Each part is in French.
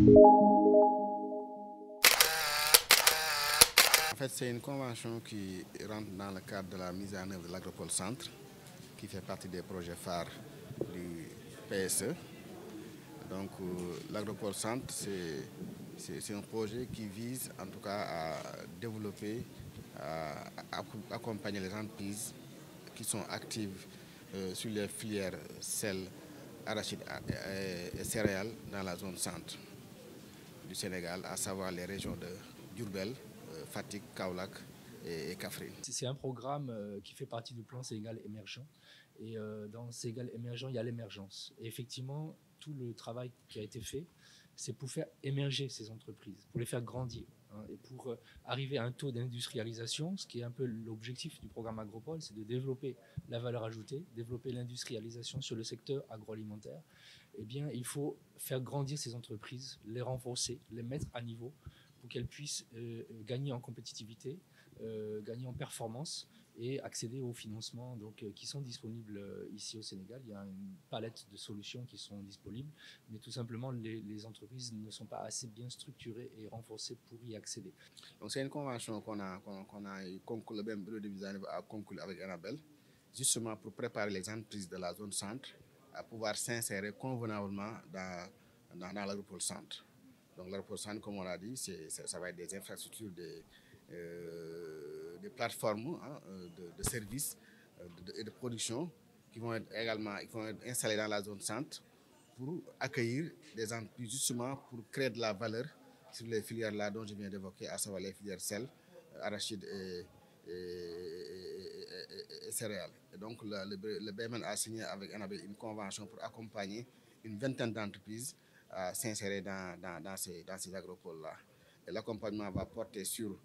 En fait, c'est une convention qui rentre dans le cadre de la mise en œuvre de l'Agropole Centre, qui fait partie des projets phares du PSE. Donc, l'Agropole Centre, c'est un projet qui vise en tout cas à développer, à accompagner les entreprises qui sont actives sur les filières sel, arachide et céréales dans la zone centre du Sénégal, à savoir les régions de Diourbel, Fatick, Kaolack et Kaffrine. C'est un programme qui fait partie du plan Sénégal émergent. Et dans Sénégal émergent, il y a l'émergence. Et effectivement, tout le travail qui a été fait, c'est pour faire émerger ces entreprises, pour les faire grandir, hein, et pour arriver à un taux d'industrialisation, ce qui est un peu l'objectif du programme Agropole, c'est de développer la valeur ajoutée, développer l'industrialisation sur le secteur agroalimentaire. Eh bien, il faut faire grandir ces entreprises, les renforcer, les mettre à niveau pour qu'elles puissent gagner en compétitivité, gagner en performance et accéder aux financements qui sont disponibles ici au Sénégal. Il y a une palette de solutions qui sont disponibles, mais tout simplement les entreprises ne sont pas assez bien structurées et renforcées pour y accéder. Donc c'est une convention qu'on a conclu, le même bureau de mise en œuvre a conclu avec Annabelle, justement pour préparer les entreprises de la zone centre à pouvoir s'insérer convenablement dans l'Agropole Centre. Donc l'Agropole Centre, comme on l'a dit, ça va être des infrastructures, des plateformes, hein, de services et de production qui vont être installées dans la zone centre pour accueillir des entreprises, justement pour créer de la valeur sur les filières là dont je viens d'évoquer, à savoir les filières sel, arachide et céréales. Et donc le BMN a signé avec Annabelle une convention pour accompagner une vingtaine d'entreprises à s'insérer dans ces agropoles-là. Et l'accompagnement va porter sur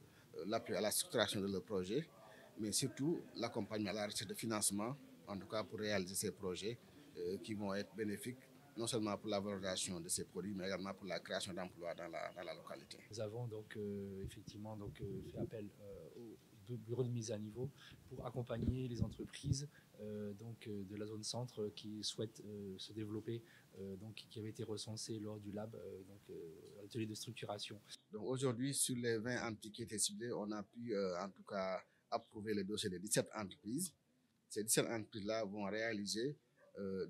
l'appui à la structuration de leur projet, mais surtout l'accompagnement à la recherche de financement, en tout cas pour réaliser ces projets qui vont être bénéfiques non seulement pour la valorisation de ces produits, mais également pour la création d'emplois dans la localité. Nous avons donc effectivement fait appel au bureau de mise à niveau pour accompagner les entreprises de la zone centre qui souhaitent se développer, qui avaient été recensées lors du lab, atelier de structuration. Donc aujourd'hui, sur les 20 entreprises qui étaient ciblées, on a pu en tout cas approuver le dossier de 17 entreprises. Ces 17 entreprises-là vont réaliser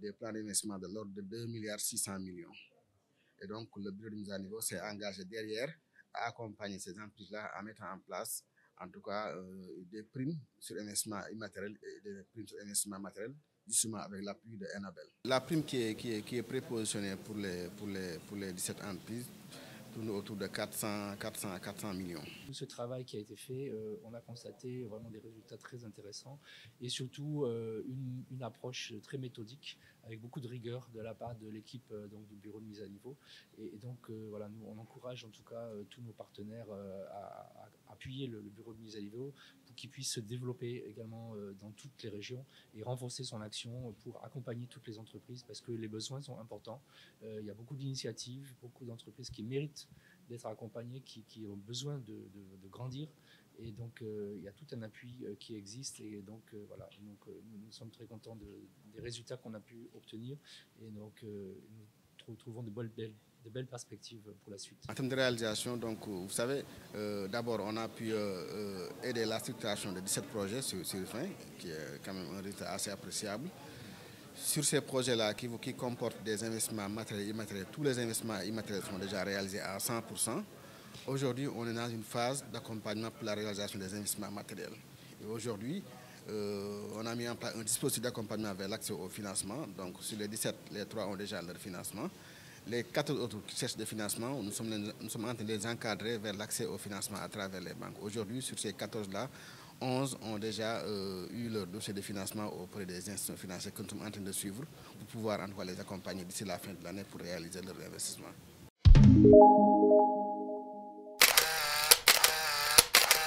des plans d'investissement de l'ordre de 2,6 milliards. Et donc, le bureau de mise à niveau s'est engagé derrière à accompagner ces entreprises-là à mettre en place, en tout cas, des primes sur investissement immatériel et des primes sur investissement matériel, justement avec l'appui de Annabelle. La prime qui est prépositionnée pour les 17 entreprises tourne autour de 400 millions. Tout ce travail qui a été fait, on a constaté vraiment des résultats très intéressants et surtout une approche très méthodique avec beaucoup de rigueur de la part de l'équipe du bureau de mise à niveau. Et donc voilà, nous on encourage en tout cas tous nos partenaires à appuyer le bureau de mise à niveau pour qu'il puisse se développer également dans toutes les régions et renforcer son action pour accompagner toutes les entreprises parce que les besoins sont importants. Il y a beaucoup d'initiatives, beaucoup d'entreprises qui méritent d'être accompagnées, qui ont besoin de grandir. Et donc, il y a tout un appui qui existe. Et donc, voilà. Donc, nous sommes très contents des résultats qu'on a pu obtenir. Et donc, nous trouvons de belles perspectives pour la suite. En termes de réalisation, donc, vous savez, d'abord, on a pu aider la structuration de 17 projets sur 20, qui est quand même un résultat assez appréciable. Sur ces projets-là qui comportent des investissements matériels et immatériels, tous les investissements immatériels sont déjà réalisés à 100%. Aujourd'hui, on est dans une phase d'accompagnement pour la réalisation des investissements matériels. Et aujourd'hui, on a mis en place un dispositif d'accompagnement vers l'accès au financement. Donc sur les 17, les 3 ont déjà leur financement. Les 4 autres qui cherchent des financements, nous sommes en train de les encadrer vers l'accès au financement à travers les banques. Aujourd'hui, sur ces 14-là, 11 ont déjà eu leur dossier de financement auprès des institutions financières que nous sommes en train de suivre pour pouvoir en tout cas les accompagner d'ici la fin de l'année pour réaliser leur investissement.